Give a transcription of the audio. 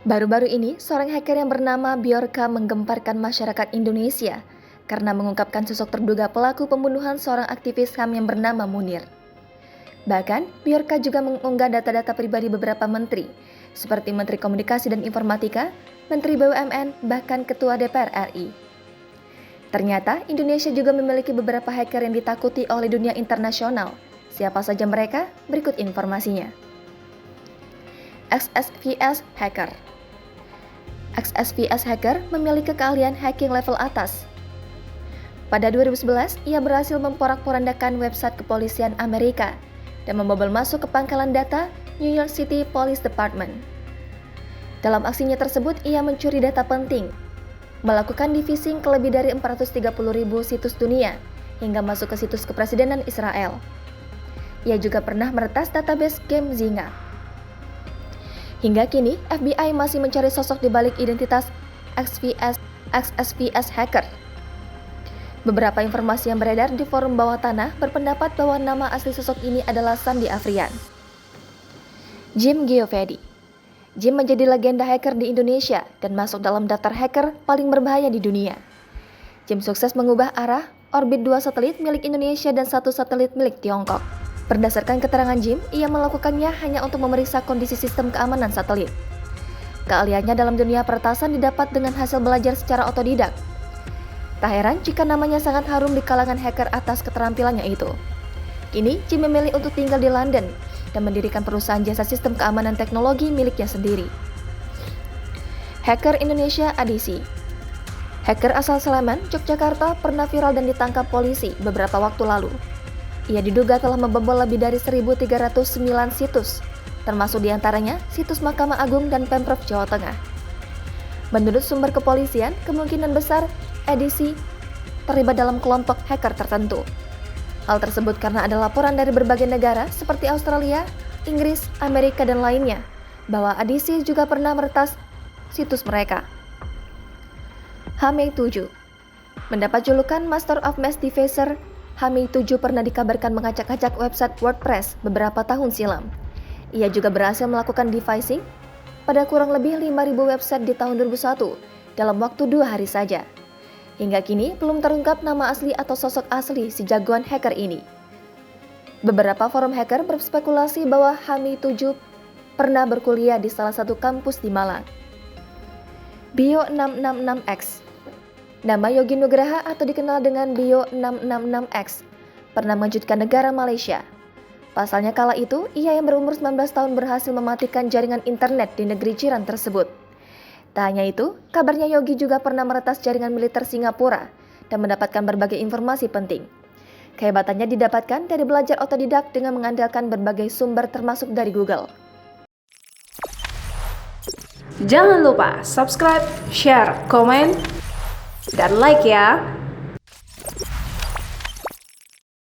Baru-baru ini, seorang hacker yang bernama Bjorka menggemparkan masyarakat Indonesia karena mengungkapkan sosok terduga pelaku pembunuhan seorang aktivis HAM yang bernama Munir. Bahkan, Bjorka juga mengunggah data-data pribadi beberapa menteri, seperti Menteri Komunikasi dan Informatika, Menteri BUMN, bahkan Ketua DPR RI. Ternyata, Indonesia juga memiliki beberapa hacker yang ditakuti oleh dunia internasional. Siapa saja mereka? Berikut informasinya. XSVS Hacker. XSVS Hacker memiliki keahlian hacking level atas. Pada 2011, ia berhasil memporak-porandakan website kepolisian Amerika dan membobol masuk ke pangkalan data New York City Police Department. Dalam aksinya tersebut, ia mencuri data penting, melakukan defacing ke lebih dari 430.000 situs dunia, hingga masuk ke situs kepresidenan Israel. Ia juga pernah meretas database game Zynga. Hingga kini, FBI masih mencari sosok di balik identitas XSVS Hacker. Beberapa informasi yang beredar di forum bawah tanah berpendapat bahwa nama asli sosok ini adalah Sandi Afrian. Jim Geovedi. Jim menjadi legenda hacker di Indonesia dan masuk dalam daftar hacker paling berbahaya di dunia. Jim sukses mengubah arah orbit 2 satelit milik Indonesia dan 1 satelit milik Tiongkok. Berdasarkan keterangan Jim, ia melakukannya hanya untuk memeriksa kondisi sistem keamanan satelit. Keahliannya dalam dunia peretasan didapat dengan hasil belajar secara otodidak. Tak heran jika namanya sangat harum di kalangan hacker atas keterampilannya itu. Kini, Jim memilih untuk tinggal di London dan mendirikan perusahaan jasa sistem keamanan teknologi miliknya sendiri. Hacker Indonesia ADC. Hacker asal Sleman, Yogyakarta pernah viral dan ditangkap polisi beberapa waktu lalu. Ia diduga telah membobol lebih dari 1.309 situs, termasuk diantaranya situs Mahkamah Agung dan Pemprov Jawa Tengah. Menurut sumber kepolisian, kemungkinan besar ADC terlibat dalam kelompok hacker tertentu. Hal tersebut karena ada laporan dari berbagai negara seperti Australia, Inggris, Amerika, dan lainnya, bahwa ADC juga pernah meretas situs mereka. Hamei 7 mendapat julukan Master of Mass Defacer. Hamei 7 pernah dikabarkan mengacak-acak website WordPress beberapa tahun silam. Ia juga berhasil melakukan defacing pada kurang lebih 5.000 website di tahun 2001 dalam waktu 2 hari saja. Hingga kini belum terungkap nama asli atau sosok asli si jagoan hacker ini. Beberapa forum hacker berspekulasi bahwa Hamei 7 pernah berkuliah di salah satu kampus di Malang. Bio 666X. Nama Yogi Nugraha atau dikenal dengan Bio 666X pernah mengejutkan negara Malaysia. Pasalnya kala itu, ia yang berumur 19 tahun berhasil mematikan jaringan internet di negeri jiran tersebut. Tak hanya itu, kabarnya Yogi juga pernah meretas jaringan militer Singapura dan mendapatkan berbagai informasi penting. Kehebatannya didapatkan dari belajar otodidak dengan mengandalkan berbagai sumber termasuk dari Google. Jangan lupa subscribe, share, komen, dan like ya!